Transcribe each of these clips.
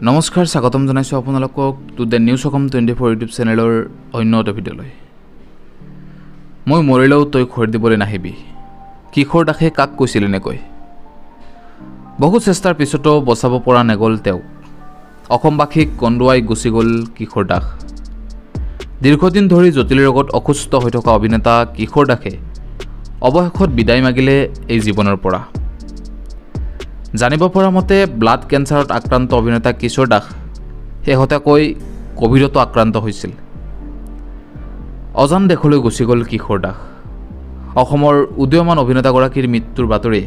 নমস্কাৰ স্বাগতম জনাইছোঁ আপোনালোকক to the news Assam 24 YouTube চেনেলৰ অন্য এটা ভিডিঅ'লৈ। মই মৰিলেও তই খৰি দিবলৈ নাহিবি, কিশোৰ দাসে কাক কৈছিল এনেকৈ? বহু চেষ্টাৰ পিছতো বচাব পৰা নগ'ল তেওঁক। অসমবাসীক কন্দুৱাই গুচি গ'ল কিশোৰ দাস। দীৰ্ঘদিন ধৰি জটিল ৰোগত অসুস্থ হৈ থকা অভিনেতা কিশোৰ দাসে অৱশেষত বিদায় মাগিলে এই জীৱনৰ পৰা। জানিব পৰা মতে ব্লাড কেঞ্চাৰত আক্ৰান্ত অভিনেতা কিশোৰ দাস শেহতীয়াকৈ কোভিডতো আক্ৰান্ত হৈছিল। অজান দেশলৈ গুচি গ'ল কিশোৰ দাস। অসমৰ উদীয়মান অভিনেতাগৰাকীৰ মৃত্যুৰ বাতৰি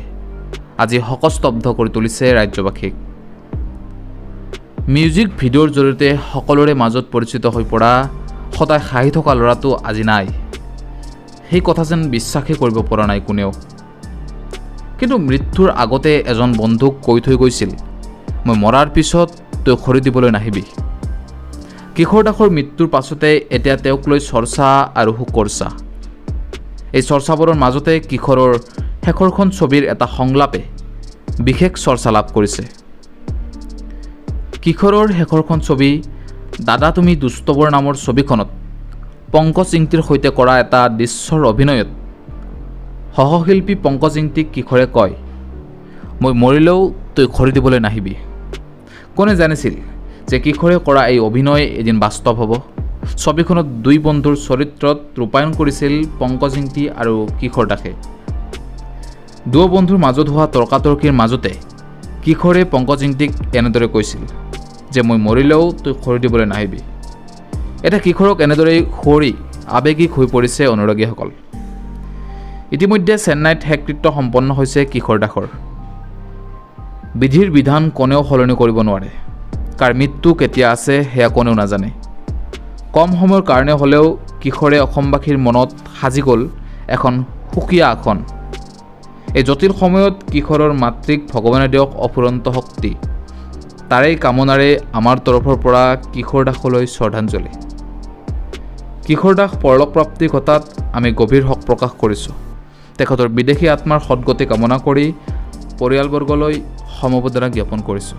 আজি শোকস্তব্ধ কৰি তুলিছে ৰাজ্যবাসীক। মিউজিক ভিডিঅ'ৰ জৰিয়তে সকলোৰে মাজত পৰিচিত হৈ পৰা সদায় হাঁহি থকা ল'ৰাটো আজি নাই। সেই কথা যেন বিশ্বাসেই কৰিব পৰা নাই কোনেও। কিন্তু মৃত্যুৰ আগতে এজন বন্ধুক কৈ থৈ গৈছিল, মই মৰাৰ পিছত তই খৰি দিবলৈ নাহিবি। কিশোৰ দাসৰ মৃত্যুৰ পাছতে এতিয়া তেওঁক লৈ চৰ্চা আৰু শোকৰ্চা। এই চৰ্চাবোৰৰ মাজতে কিশোৰৰ শেষৰখন ছবিৰ এটা সংলাপে বিশেষ চৰ্চা লাভ কৰিছে। কিশোৰৰ শেষৰখন ছবি দাদা তুমি দুষ্টবৰ নামৰ ছবিখনত পংকজ ইংতিৰ সৈতে কৰা এটা দৃশ্যৰ অভিনয়ত সহশিল্পী পংকজ ইংতিক কিশোৰে কয়, মই মৰিলেও তই খৰি দিবলৈ নাহিবি। কোনে জানিছিল যে কিশোৰে কৰা এই অভিনয় এদিন বাস্তৱ হ'ব? ছবিখনত দুই বন্ধুৰ চৰিত্ৰত ৰূপায়ণ কৰিছিল পংকজ ইংতি আৰু কিশোৰ দাসে। দুয়ো বন্ধুৰ মাজত হোৱা তৰ্কাতৰ্কিৰ মাজতে কিশোৰে পংকজ ইংতিক এনেদৰে কৈছিল যে মই মৰিলেও তই খৰি দিবলৈ নাহিবি। এতিয়া কিশোৰক এনেদৰেই সুঁৱৰি আৱেগিক হৈ পৰিছে অনুৰাগীসকল। ইতিমধ্যে চেন্নাইত শেষকৃত্য সম্পন্ন হৈছে কিশোৰ দাসৰ। বিধিৰ বিধান কোনেও সলনি কৰিব নোৱাৰে। কাৰ মৃত্যু কেতিয়া আছে সেয়া কোনেও নাজানে। কম সময়ৰ কাৰণে হ'লেও কিশোৰে অসমবাসীৰ মনত সাজি গ'ল এখন সুকীয়া আসন। এই জটিল সময়ত কিশোৰৰ মাতৃক ভগৱানে দিয়ক অফুৰন্ত শক্তি। তাৰেই কামনাৰে আমাৰ তৰফৰ পৰা কিশোৰ দাসলৈ শ্ৰদ্ধাঞ্জলি। কিশোৰ দাস পৰলোকপ্ৰাপ্তি ঘটাত আমি গভীৰ শোক প্ৰকাশ কৰিছোঁ। তেখেতৰ বিদেশী আত্মাৰ সদ্গতি কামনা কৰি পৰিয়ালবৰ্গলৈ সমবেদনা জ্ঞাপন কৰিছোঁ।